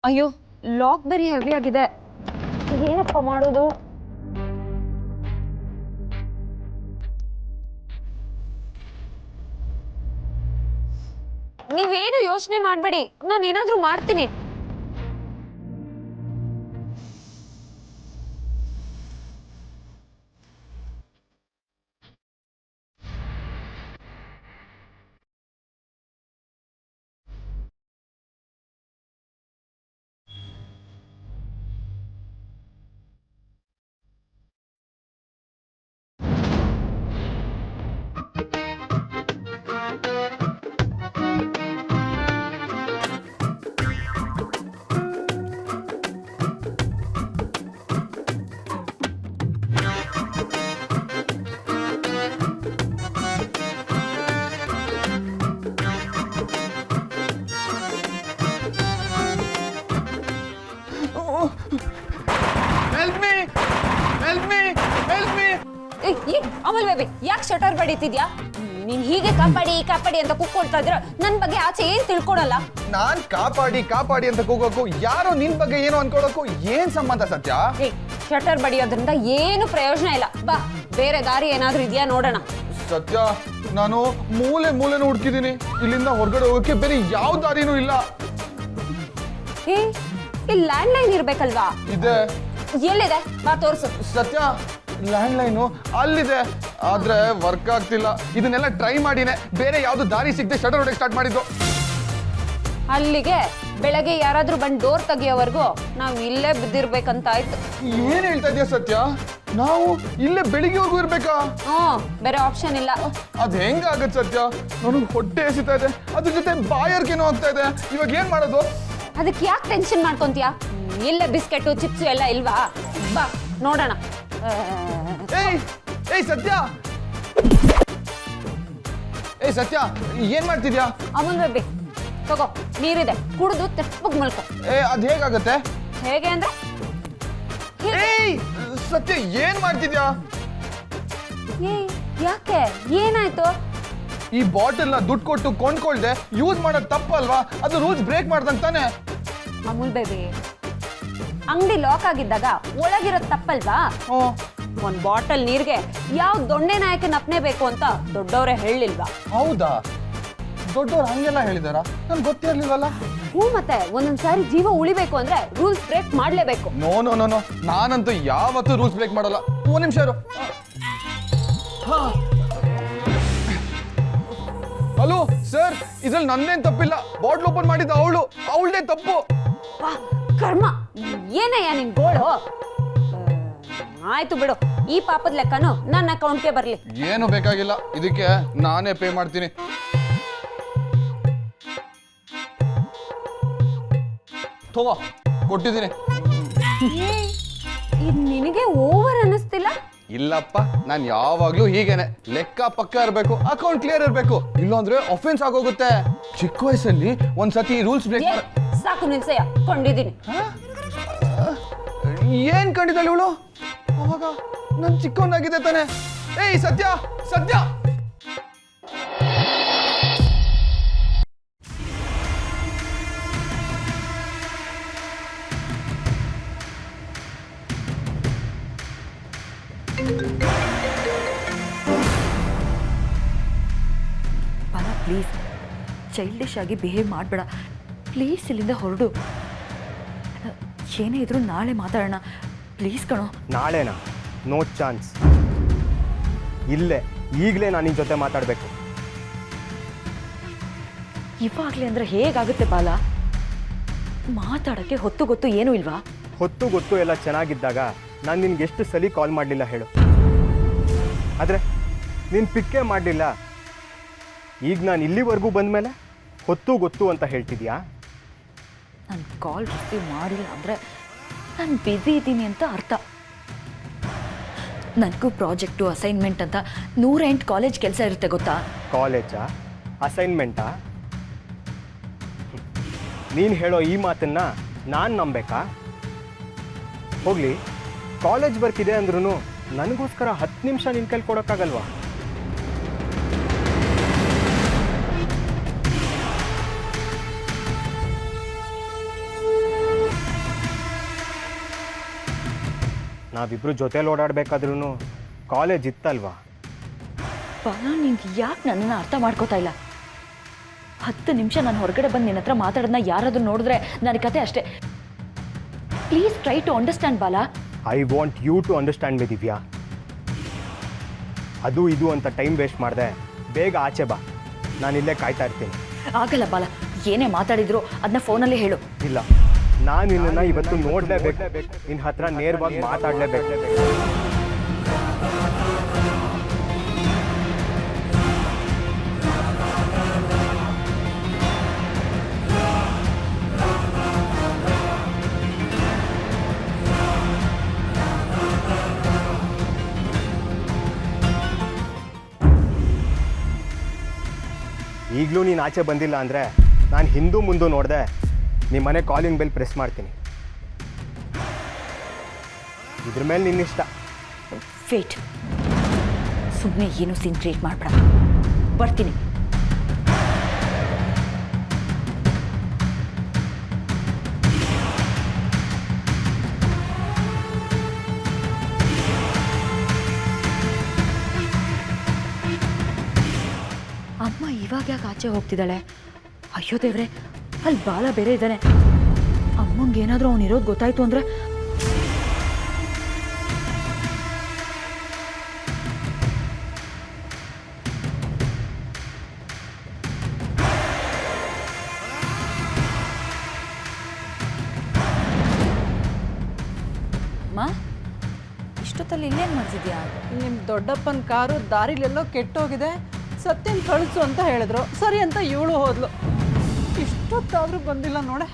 ಅಯ್ಯೋ ಲಾಕ್ ಬರೀ ಹೆವಿ ಆಗಿದೆ, ಏನಪ್ಪ ಮಾಡೋದು? ನೀವೇನು ಯೋಚನೆ ಮಾಡ್ಬೇಡಿ, ನಾನು ಏನಾದ್ರೂ ಮಾಡ್ತೀನಿ. ಅಮಲ್ ಬೇಬಿ, ಯಾಕೆ ಶಟರ್ ಬಡಿತಿದ್ಯಾ? ನೀನ್ ಹೀಗೆ ಕಾಪಾಡಿ ಕಾಪಾಡಿ ಅಂತ ಕೂಗ್ಕೊಳ್ತಾ ಇದ್ರ ನನ್ ಬಗ್ಗೆ ಆಚೆ ಏನ್ ತಿಳ್ಕೊಡಲ್ಲ. ನಾನ್ ಕಾಪಾಡಿ ಕಾಪಾಡಿ ಅಂತ ಕೂಗೋಕು ಯಾರೋ ನಿನ್ ಬಗ್ಗೆ ಏನೋ ಅನ್ಕೊಳ್ಳೋಕು ಏನ್ ಸಂಬಂಧ ಸತ್ಯ? ಶಟರ್ ಬಡಿಯೋದ್ರಿಂದ ಏನು ಪ್ರಯೋಜನ ಇಲ್ಲ. ಬಾ, ಬೇರೆ ದಾರಿ ಏನಾದ್ರೂ ಇದೆಯಾ ನೋಡೋಣ. ಸತ್ಯ, ನಾನು ಮೂಲೆನೂ ಹುಡುಕಿದೀನಿ, ಇಲ್ಲಿಂದ ಹೊರಗಡೆ ಹೋಗಕ್ಕೆ ಬೇರೆ ಯಾವ ದಾರಿನೂ ಇಲ್ಲ. ಇಲ್ಲಿ ಲ್ಯಾಂಡ್ ಲೈನ್ ಇರ್ಬೇಕಲ್ವಾ? ಇದೆ. ಎಲ್ಲಿದೆ? ಬಾ ತೋರ್ಸು. ಸತ್ಯ, ಲ್ಯಾಂಡ್ ಲೈನು ಅಲ್ಲಿದೆ, ಆದ್ರೆ ವರ್ಕ್ ಆಗ್ತಿಲ್ಲ. ಇದನ್ನೆಲ್ಲ ಟ್ರೈ ಮಾಡಿನೇ ಬೇರೆ ಯಾವ್ದು ದಾರಿ ಸಿಗದೆ ಶಟರ್ ಹೊಡೆಯಕ್ಕೆ ಸ್ಟಾರ್ಟ್ ಮಾಡಿದ್ದು. ಅಲ್ಲಿಗೆ ಬೆಳಗ್ಗೆ ಯಾರಾದ್ರೂ ಬಂದು ಡೋರ್ ತೆಗಿಯೋವರೆಗೂ ನಾವು ಇಲ್ಲೇ ಬಿದ್ದಿರ್ಬೇಕಂತ ಆಯ್ತು. ಏನ್ ಹೇಳ್ತಾ ಇದೀಯ ಸತ್ಯ? ನಾವು ಇಲ್ಲೇ ಬೆಳಿಗ್ಗೆವರೆಗೂ ಇರ್ಬೇಕಾ? ಬೇರೆ ಆಪ್ಷನ್ ಇಲ್ಲ. ಅದ್ ಹೆಂಗಾಗತ್ ಸತ್ಯ? ನನಗೆ ಹೊಟ್ಟೆ ಎಸಿತಾ ಇದೆ, ಅದ್ರ ಜೊತೆ ಬಾಯರ್ಕೇನೋ ಆಗ್ತಾ ಇದೆ. ಇವಾಗ ಏನ್ ಮಾಡೋದು? ಅದಕ್ಕೆ ಯಾಕೆ ಟೆನ್ಷನ್ ಮಾಡ್ಕೊಂತೀಯ? ಇಲ್ಲೇ ಬಿಸ್ಕೆಟು ಚಿಪ್ಸು ಎಲ್ಲ ಇಲ್ವಾ? ಬಾ ನೋಡೋಣ. ಏಯ್ ಸತ್ಯ, ಸತ್ಯ, ಏನ್ ಮಾಡ್ತಿದ್ಯಾ? ಅಮಲ್ ಬೇಬಿ ತಗೋ, ನೀರಿದೆ, ಕುಡಿದು ತೆಪ್ಪಗ್ ಮಲ್ಕೊ. ಅದ್ ಹೇಗಾಗತ್ತೆ? ಹೇಗೆ ಅಂದ್ರೆ? ಸತ್ಯ, ಏನ್ ಮಾಡ್ತಿದ್ಯಾ? ಯಾಕೆ, ಏನಾಯ್ತು? ಈ ಬಾಟಲ್ ನ ದುಡ್ಡು ಕೊಟ್ಟು ಕೊಂಡ್ಕೊಳ್ದೆ ಯೂಸ್ ಮಾಡೋದು ತಪ್ಪಲ್ವಾ? ಅದು ರೂಲ್ಸ್ ಬ್ರೇಕ್ ಮಾಡ್ದಂಗ್ ತಾನೆ? ಅಮೂಲ್ ಬೇಬಿ, ಅಂಗಡಿ ಲಾಕ್ ಆಗಿದ್ದಾಗ ಒಳಗಿರೋದು ತಪ್ಪಲ್ವಾ? ಒಂದ್ ಬಾಟಲ್ ನೀರ್ಗೆ ಯಾವ ದೊಣ್ಣೆ ನಾಯಕನ ಅಪ್ನೆ ಬೇಕು ಅಂತ ದೊಡ್ಡವರೇ ಹೇಳಿಲ್ವಾ? ಹೌದಾ? ದೊಡ್ಡವ್ರು ಹಂಗೆಲ್ಲ ಹೇಳಿದಾರ? ನನ್ಗೆ ಗೊತ್ತೇ ಇರ್ಲಿಲ್ವಲ್ಲ. ಮತ್ತೆ ಒಂದೊಂದ್ಸಾರಿ ಜೀವ ಉಳಿಬೇಕು ಅಂದ್ರೆ ರೂಲ್ಸ್ ಬ್ರೇಕ್ ಮಾಡ್ಲೇಬೇಕು. ನೋ ನೋ ನೋ ನೋ, ನಾನಂತೂ ಯಾವತ್ತೂ ರೂಲ್ಸ್ ಬ್ರೇಕ್ ಮಾಡಲ್ಲ. ಒಂದ್ ನಿಮಿಷ ಇರು. ಹಲೋ ಸರ್, ಇದ್ರಲ್ಲಿ ನಂದೇನ್ ತಪ್ಪಿಲ್ಲ. ಬಾಟ್ಲ್ ಓಪನ್ ಮಾಡಿದ್ದ ಅವಳದೇ ತಪ್ಪು. ಕರ್ಮ, ಏನಯ್ಯ ನಿನ್ ಗೋಳು? ಆಯ್ತು ಬಿಡು, ಈ ಪಾಪದ ಲೆಕ್ಕನು ನನ್ನ ಅಕೌಂಟ್ಗೆ ಬರ್ಲಿ. ಏನು ಬೇಕಾಗಿಲ್ಲ, ಇದಕ್ಕೆ ನಾನೇ ಪೇ ಮಾಡ್ತೀನಿ. ತಗೋ, ಕೊಟ್ಟಿದ್ದೀನಿ. ನಿನಗೆ ಓವರ್ ಅನ್ನಿಸ್ತಿಲ್ಲ? ಇಲ್ಲಪ್ಪ, ನಾನು ಯಾವಾಗ್ಲೂ ಹೀಗೇನೆ, ಲೆಕ್ಕ ಪಕ್ಕ ಇರಬೇಕು, ಅಕೌಂಟ್ ಕ್ಲಿಯರ್ ಇರಬೇಕು. ಇಲ್ಲಾಂದ್ರೆ ಅಫೆನ್ಸ್ ಆಗೋಗುತ್ತೆ. ಚಿಕ್ಕ ವಯಸ್ಸಲ್ಲಿ ಒಂದ್ಸತಿ ರೂಲ್ಸ್ ಬ್ರೇಕ್ ಸಾಕು ನಿಲ್ಸಯ್ಯ, ಕೊಂಡಿದ್ದೀನಿ. ಏನ್ ಕಂಡಿದ್ದಾಳೆ ಇವಳು? ಅವಾಗ ನನ್ ಚಿಕ್ಕವನಾಗಿದೆ ತಾನೆ. ಸತ್ಯ ಸತ್ಯ, ಪ್ಲೀಸ್ ಚೈಲ್ಡಿಶ್ ಆಗಿ ಬಿಹೇವ್ ಮಾಡಬೇಡ ಪ್ಲೀಸ್. ಇಲ್ಲಿಂದ ಹೊರಡು. ಏನೇ ಇದ್ರು ನಾಳೆ ಮಾತಾಡೋಣ ಪ್ಲೀಸ್ ಕಣೋ. ನಾಳೆನಾ? No chance. ಇಲ್ಲೇ ಈಗಲೇ ನಾನು ನಿನ್ನ ಜೊತೆ ಮಾತಾಡಬೇಕು. ಇವಾಗಲೇ ಅಂದರೆ ಹೇಗಾಗುತ್ತೆ ಬಾಲ? ಮಾತಾಡೋಕ್ಕೆ ಹೊತ್ತು ಗೊತ್ತು ಏನೂ ಇಲ್ವಾ? ಹೊತ್ತು ಗೊತ್ತು ಎಲ್ಲ ಚೆನ್ನಾಗಿದ್ದಾಗ ನಾನು ನಿನ್ಗೆ ಎಷ್ಟು ಸಲ ಕಾಲ್ ಮಾಡಲಿಲ್ಲ ಹೇಳು? ಆದರೆ ನೀನು ಪಿಕ್ಕೇ ಮಾಡಲಿಲ್ಲ. ಈಗ ನಾನು ಇಲ್ಲಿವರೆಗೂ ಬಂದಮೇಲೆ ಹೊತ್ತು ಗೊತ್ತು ಅಂತ ಹೇಳ್ತಿದ್ಯಾ? ನಾನು ಕಾಲ್ ರಿಸೀವ್ ಮಾಡಿಲ್ಲ ಅಂದರೆ ನಾನು ಬ್ಯುಸಿ ಇದ್ದೀನಿ ಅಂತ ಅರ್ಥ. ನನಗೂ ಪ್ರಾಜೆಕ್ಟು ಅಸೈನ್ಮೆಂಟ್ ಅಂತ 108 ಕಾಲೇಜ್ ಕೆಲಸ ಇರುತ್ತೆ ಗೊತ್ತಾ? ಕಾಲೇಜಾ? ಅಸೈನ್ಮೆಂಟಾ? ನೀನು ಹೇಳೋ ಈ ಮಾತನ್ನು ನಾನು ನಂಬೇಕಾ? ಹೋಗಲಿ, ಕಾಲೇಜ್ ವರ್ಕ್ ಇದೆ ಅಂದ್ರೂ ನನಗೋಸ್ಕರ 10 ನಿಮಿಷ ನಿನ್ನ ಕೈಲಿ ಕೊಡೋಕ್ಕಾಗಲ್ವಾ? ನಾವಿಬ್ಬರು ಜೊತೆಲಿ ಓಡಾಡಬೇಕಾದ್ರೂ ಕಾಲೇಜ್ ಇತ್ತಲ್ವಾ? ಬಾಲ, ನಿಂಗೆ ಯಾಕೆ ನನ್ನನ್ನು ಅರ್ಥ ಮಾಡ್ಕೋತಾ ಇಲ್ಲ? 10 ನಿಮಿಷ ನಾನು ಹೊರಗಡೆ ಬಂದು ನಿನ್ನ ಹತ್ರ ಮಾತಾಡೋದನ್ನ ಯಾರಾದರೂ ನೋಡಿದ್ರೆ ನನ್ನ ಕತೆ ಅಷ್ಟೇ. Please try to understand Bala. I want you to understand me Divya. ಅದು ಇದು ಅಂತ ಟೈಮ್ ವೇಸ್ಟ್ ಮಾಡಿದೆ, ಬೇಗ ಆಚೆ ಬಾ, ನಾನಿಲ್ಲೇ ಕಾಯ್ತಾ ಇರ್ತೀನಿ. ಆಗಲ್ಲ ಬಾಲ, ಏನೇ ಮಾತಾಡಿದ್ರು ಅದನ್ನ ಫೋನಲ್ಲಿ ಹೇಳು. ಇಲ್ಲ, ನಾನು ನಿನ್ನನ್ನು ಇವತ್ತು ನೋಡಲೇಬೇಕು, ನಿನ್ನ ಹತ್ರ ನೇರವಾಗಿ ಮಾತಾಡಲೇಬೇಕು. ಈಗಲೂ ನೀನು ಆಚೆ ಬಂದಿಲ್ಲ ಅಂದರೆ ನಾನು ಹಿಂದೂ ಮುಂದೆ ನೋಡಿದೆ ನಿಮ್ಮ ಮನೆ ಕಾಲಿಂಗ್ ಬೆಲ್ ಪ್ರೆಸ್ ಮಾಡ್ತೀನಿ. ಇದ್ರ ಮೇಲೆ ನಿನ್ನಿಷ್ಟ. ವೇಟ್, ಸುಮ್ಮನೆ ಏನು ಸೀನ್ ಕ್ರಿಯೇಟ್ ಮಾಡಬೇಡ, ಬರ್ತೀನಿ. ಅಮ್ಮ ಇವಾಗ ಯಾಕೆ ಆಚೆ ಹೋಗ್ತಿದ್ದಾಳೆ? ಅಯ್ಯೋ ದೇವ್ರೆ, ಅಲ್ಲಿ ಬಾಲ ಬೇರೆ ಇದ್ದಾನೆ. ಅಮ್ಮಂಗೆ ಏನಾದರೂ ಅವನಿರೋದು ಗೊತ್ತಾಯ್ತು ಅಂದರೆ ಅಮ್ಮ, ಇಷ್ಟೊತ್ತಲ್ಲಿ ಇಲ್ಲೇನು ಮಾಡ್ತಿದ್ಯಾ? ನಿಮ್ಮ ದೊಡ್ಡಪ್ಪನ ಕಾರು ದಾರಿಲೆಲ್ಲೋ ಕೆಟ್ಟೋಗಿದೆ, ಸತ್ಯನ್ ಕಳಿಸು ಅಂತ ಹೇಳಿದ್ರು. ಸರಿ ಅಂತ ಇವಳು ಹೋದ್ಲು. ಇಷ್ಟೊತ್ತಾದರೂ ಬಂದಿಲ್ಲ ನೋಡೆ.